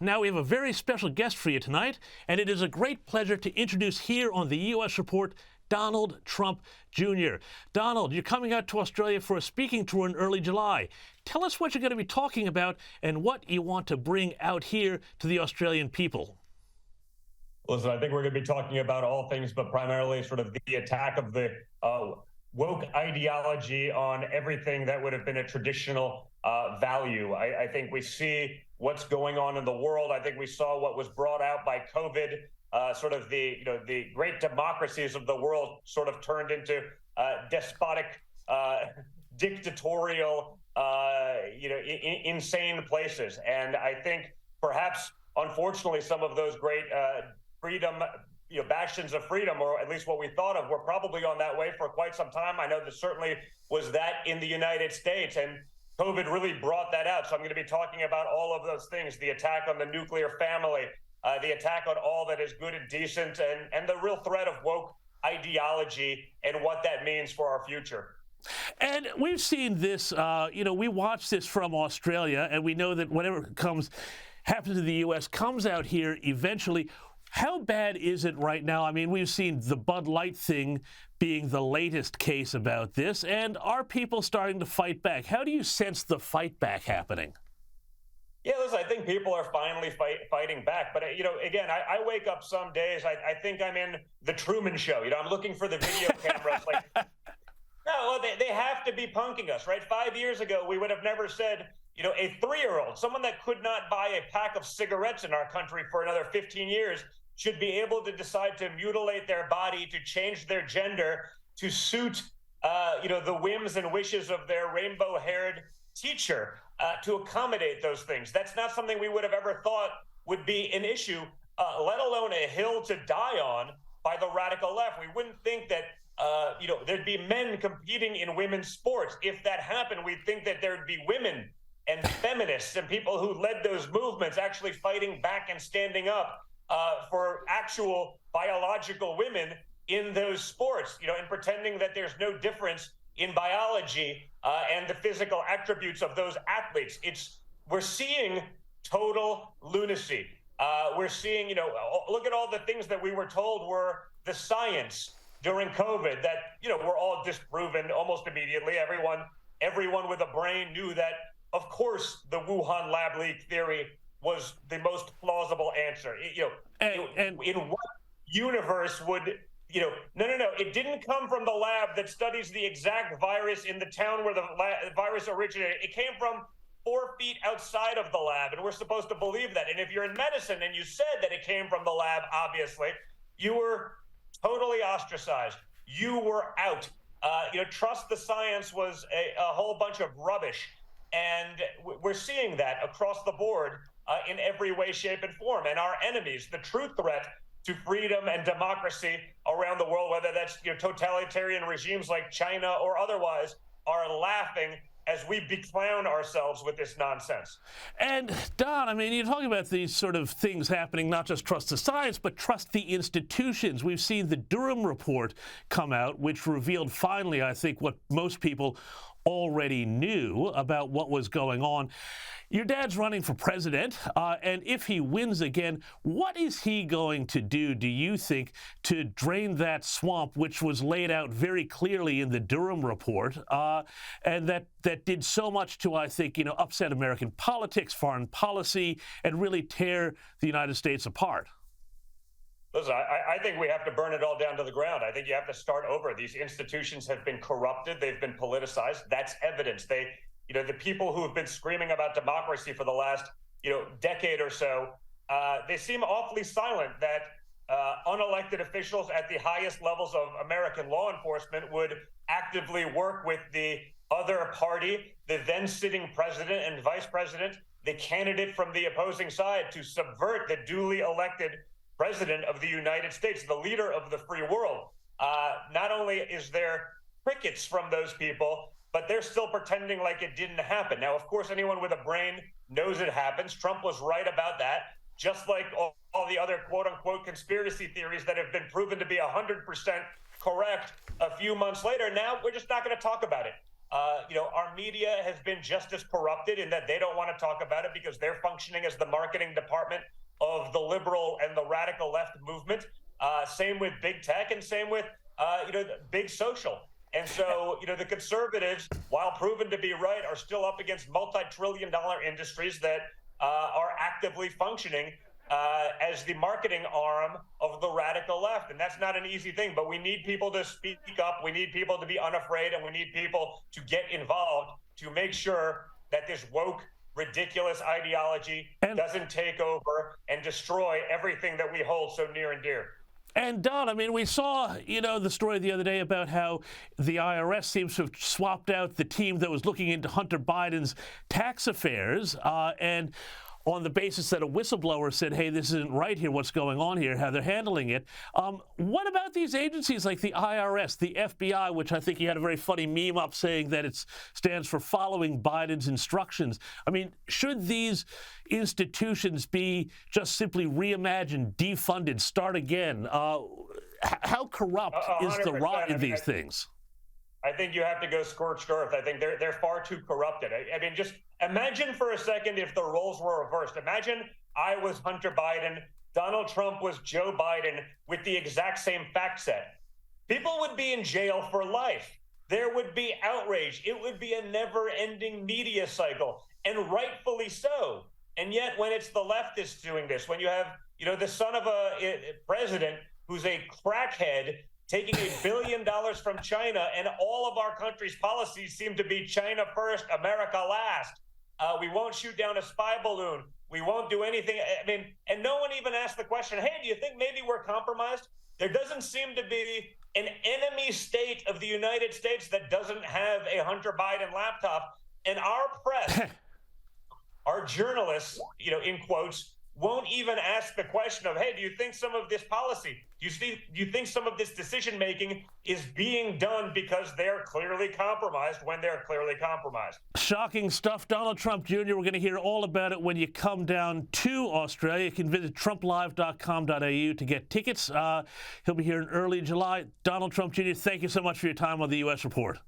Now we have a very special guest for you tonight, and it is a great pleasure to introduce here on the U.S. Report, Donald Trump Jr. Donald, you're coming out to Australia for a speaking tour in early July. Tell us what you're going to be talking about and what you want to bring out here to the Australian people. Listen, I think we're going to be talking about all things, but primarily sort of the attack of the woke ideology on everything that would have been a traditional value. I think we see what's going on in the world. I think we saw what was brought out by COVID. Sort of the great democracies of the world sort of turned into despotic, dictatorial, insane places. And I think perhaps, unfortunately, some of those great freedom, bastions of freedom, or at least what we thought of, were probably on that way for quite some time. I know there certainly was that in the United States, and COVID really brought that out. So I'm going to be talking about all of those things: the attack on the nuclear family, the attack on all that is good and decent, and the real threat of woke ideology and what that means for our future. And we've seen this, we watch this from Australia, and we know that whatever happens in the U.S. comes out here eventually. How bad is it right now? I mean, we've seen the Bud Light thing being the latest case about this, and are people starting to fight back? How do you sense the fight back happening? Yeah, listen, I think people are finally fighting back. But, again, I wake up some days, I think I'm in the Truman Show. I'm looking for the video cameras. No, they have to be punking us, right? 5 years ago, we would have never said, a 3-year-old, someone that could not buy a pack of cigarettes in our country for another 15 years, should be able to decide to mutilate their body, to change their gender, to suit, the whims and wishes of their rainbow-haired teacher, to accommodate those things. That's not something we would have ever thought would be an issue, let alone a hill to die on by the radical left. We wouldn't think that, there'd be men competing in women's sports. If that happened, we'd think that there'd be women and feminists and people who led those movements actually fighting back and standing up for actual biological women in those sports, and pretending that there's no difference in biology and the physical attributes of those athletes. We're seeing total lunacy. We're seeing, look at all the things that we were told were the science during COVID that, were all disproven almost immediately. Everyone with a brain knew that, of course, the Wuhan lab leak theory was the most plausible answer. In what universe would, no, it didn't come from the lab that studies the exact virus in the town where the virus originated. It came from 4 feet outside of the lab, and we're supposed to believe that. And if you're in medicine and you said that it came from the lab, obviously, you were totally ostracized. You were out. Trust the science was a whole bunch of rubbish. And we're seeing that across the board in every way, shape, and form. And our enemies, the true threat to freedom and democracy around the world, whether that's totalitarian regimes like China or otherwise, are laughing as we beclown ourselves with this nonsense. And Don, I mean, you're talking about these sort of things happening, not just trust the science, but trust the institutions. We've seen the Durham report come out, which revealed finally, I think, what most people already knew about what was going on. Your dad's running for president, and if he wins again, what is he going to do, you think, to drain that swamp, which was laid out very clearly in the Durham report, and that did so much to, I think, upset American politics, foreign policy, and really tear the United States apart? Listen, I think we have to burn it all down to the ground. I think you have to start over. These institutions have been corrupted. They've been politicized. That's evidence. The people who have been screaming about democracy for the last, decade or so, they seem awfully silent that unelected officials at the highest levels of American law enforcement would actively work with the other party, the then sitting president and vice president, the candidate from the opposing side, to subvert the duly elected president of the United States, the leader of the free world. Not only is there crickets from those people, but they're still pretending like it didn't happen. Now, of course, anyone with a brain knows it happens. Trump was right about that, just like all the other quote-unquote conspiracy theories that have been proven to be 100% correct a few months later. Now, we're just not going to talk about it. Our media has been just as corrupted in that they don't want to talk about it because they're functioning as the marketing department of the liberal and the radical left movement. Same with big tech, and same with big social. And so, the conservatives, while proven to be right, are still up against multi-trillion-dollar industries that are actively functioning as the marketing arm of the radical left. And that's not an easy thing, but we need people to speak up. We need people to be unafraid, and we need people to get involved to make sure that this woke, ridiculous ideology doesn't take over and destroy everything that we hold so near and dear. And Don, I mean, we saw, the story the other day about how the IRS seems to have swapped out the team that was looking into Hunter Biden's tax affairs, and on the basis that a whistleblower said, hey, this isn't right here, what's going on here, how they're handling it. What about these agencies like the IRS, the FBI, which I think you had a very funny meme up saying that it stands for following Biden's instructions? I mean, should these institutions be just simply reimagined, defunded, start again? How corrupt is the rot in these things? I think you have to go scorched earth. I think they're far too corrupted. I mean, just imagine for a second if the roles were reversed. Imagine I was Hunter Biden, Donald Trump was Joe Biden with the exact same fact set. People would be in jail for life. There would be outrage. It would be a never-ending media cycle, and rightfully so. And yet, when it's the leftists doing this, when you have, the son of a president who's a crackhead taking $1 billion from China, and all of our country's policies seem to be China first, America last. We won't shoot down a spy balloon. We won't do anything. I mean, and no one even asked the question, hey, do you think maybe we're compromised? There doesn't seem to be an enemy state of the United States that doesn't have a Hunter Biden laptop. And our press, our journalists, in quotes, won't even ask the question of, hey, do you think some of this policy, do you think some of this decision making is being done because they're clearly compromised when they're clearly compromised? Shocking stuff. Donald Trump Jr., we're going to hear all about it when you come down to Australia. You can visit trumplive.com.au to get tickets. He'll be here in early July. Donald Trump Jr., thank you so much for your time on the U.S. Report.